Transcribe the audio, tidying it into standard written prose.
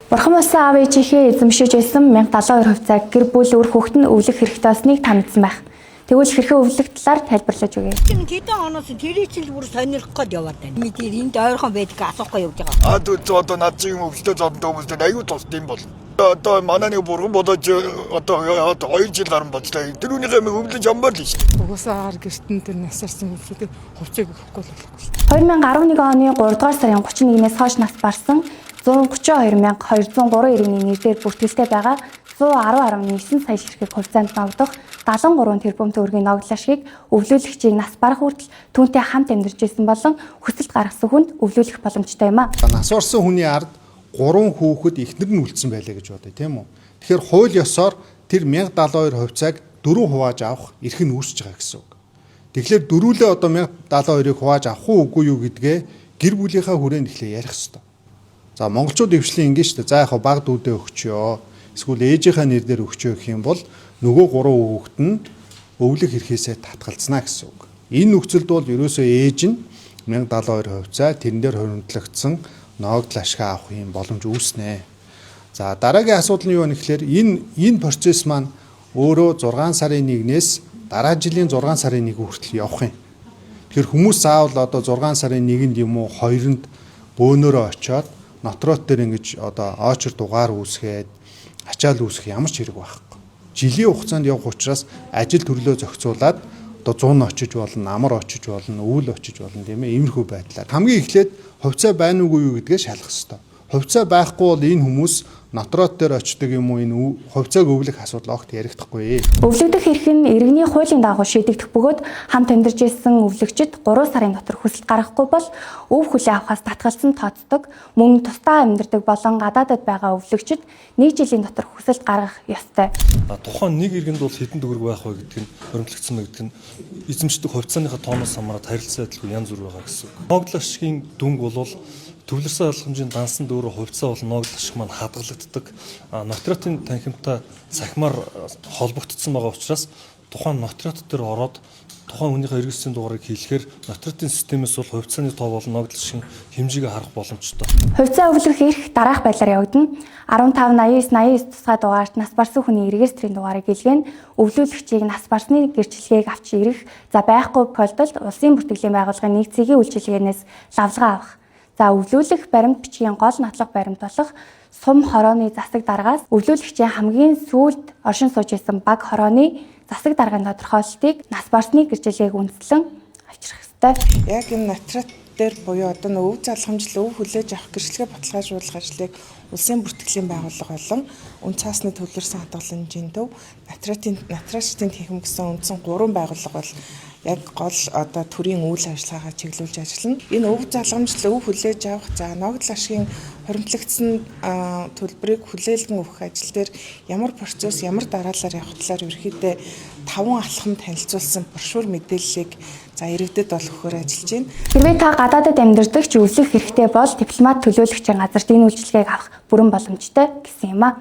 Бурхан болсон аав ээжийнхээ эзэмшиж байсан 1072 хувьцааг гэр бүл үр хүүхэд нь өвлөх хэрэгтэй болсныг та мэдсэн байх. Тэгвэл хэрхэн өвлөх талаар тайлбарлаж өгье. Хэдэн хоноос тэр чинь бүр сонирхох гээд яваад байна. Бид энд ойрхон байдаг асуухгүй явж байгаа. Одоо над чинь өвлөлтөө зодтой хүмүүст аюу тус юм бол. Одоо манай нэг бурган бодож одоо 2 жил гарсан болтой. Тэрүүнийхээ өвлөж амбар л шүү. Угсаар гэртэн тэр насарсан хүмүүсийн хувьцааг өгөхгүй болохгүй. 2011 оны 3 дугаар сарын 31-ээс хойш нас барсан 132,203 иргэний нэрээр бүртгэлтэй байгаа 110.9 сая ширхэг хувьцаанд ногдох 73 тэрбум төгрөгийн ногдлол ашгийг өвлүүлэгчийг нас барах хүртэл түүнтэй хамт амьдарч байсан болон хүсэлт гаргасан хүнд өвлүүлэх боломжтой юм а. Нас барсан хүний ард 3 хүүхэд эхнэр нь үлдсэн байлаа гэж бодъё, тийм үү? Тэгэхээр хууль ёсоор тэр 1072 хувьцааг 4 хувааж авах эрх нь үүсэж байгаа гэсэн үг. Тэгэхээр дөрүүлээ одоо 1072-ыг хувааж авах уугүй юу гэдгээ гэр бүлийнхаа хүрээнд эхлээ ярих хэрэгтэй. За монголчууд өвчлэн ингэ шүү дээ. За яг баг дүүдээ өгчөө. Эсвэл ээжийнхаа нэр дээр өгчөө гэх юм бол нөгөө 3 хүүхэд нь өвлөх эрхээсээ татгалзнаа гэсэн үг. Энэ нөхцөлд бол ерөөсөө ээж нь 1072 хувьцаа тэрэн дээр хоригдлогдсон ногдол ашиг авах юм боломж үүснэ. За дараагийн асуудал нь юу вэ гэхээр энэ процесс маань өөрөө 6 сарын 1-ээс дараа жилийн 6 сарын 1 хүртэл явах юм. Тэгэхээр хүмүүс заавал одоо 6 сарын 1-нд юм уу 2-нд бөөнөрөө очиод нотрот дээр ингэж одоо очор дугаар үүсгээд ачаал үүсэх ямар ч хэрэг байхгүй. Жилийн хугацаанд явах учраас ажил төрлөө зохицуулаад одоо 100 очиж болно, амар очиж болно, өвөл очиж болно тийм ээ. Иймэрхүү байдлаар хамгийн эхлээд хувьцаа байна уугүй юу гэдгээ шалгах хэрэгтэй. Хувьцаа байхгүй бол энэ хүмүүс нотрот дээр очдөг юм уу энэ хувьцааг өвлөх асуудал огт ярихдаггүй. Өвлөгдөх эрх нь иргэний хуулийн дагуу шийдэгдэх бөгөөд хамт амьдарч байсан өвлөгчид 3 сарын дотор хүсэлт гаргахгүй бол өв хүлээ авахаас татгалзан тооцдог. Мөн тусдаа амьдардаг болон гадаадад байгаа өвлөгчид 1 жилийн дотор хүсэлт гаргах ёстой. Тухайн нэг иргэнд бол хэдэн төгрөг байх вэ гэдг нь хөрөнгөлөгдсөн гэдэг нь эзэмшдэг хувьцааныхаа тооноос хамаарат харилцаа адилгүй янз бүр байгаа гэсэн үг. Ногдол ашигын дүнг бол төвлөрсөн ойлгомжийн дансан дөрөв хувьцаа бол ногдол ашиг маань хадгалагддаг. Нотариатын танхимтай цахимаар холбогдсон байгаа учраас тухайн нотариат дээр ороод тухайн хүнийхээ эргэсийн дугаарыг хийлэхээр нотариатын системээс бол хувьцааны тоо болон ногдол ашигын хэмжээгээ харах боломжтой. Хувьцаа өвлөх эрх дараах байдлаар явагдана. 1589 тусгай дугаарт нас барсан хүний регистрийн дугаарыг илгээн өвлүүлэгчийг нас барсны гэрчлэгийг авч ирэх. За байхгүй тохиолдолд улсын бүртгэлийн байгууллагын нэгцгийн үйлчилгээнээс лавлгаа авах. За өвлүүлэх баримт бичгийн гол нотлох баримт болох сум хорооны засаг даргаас өвлүүлэгчийн хамгийн сүүлд оршин сууж байсан баг хорооны засаг даргын тодорхойлолтыг нас барсны гэрчлэгийг үндэслэн авчрах ёстой. Яг энэ нотрат дээр буюу одоо өв залхамжлал өв хүлээж авах гэрчлэгээ баталгаажуулах ажлыг улсын бүртгэлийн байгууллага болон үн цаасны төвлөрсөн хадгаламжийн төв нотариатын танхим гэсэн үндсэн 3 байгууллага бол яг гол одоо төрийн үйл ажиллагаагаа чиглүүлж ажиллана. Энэ өв залгамжлал өв хүлээж авах, за ногдол ашигын хоримтлагдсан төлбөрийг хүлээлгэн өгөх ажил дээр ямар процесс, ямар дараалалаар явах талаар ерөөхдөө 5 алхам танилцуулсан брошюр мэдээллийг за иргэдэд бол өгөхөөр ажиллаж байна. Хэрвээ та гадаадад амьдардаг ч өвлөх хэрэгтэй бол дипломат төлөөлөгчийн газарт энэ үйлчилгээг авах бүрэн боломжтой гэсэн юм а.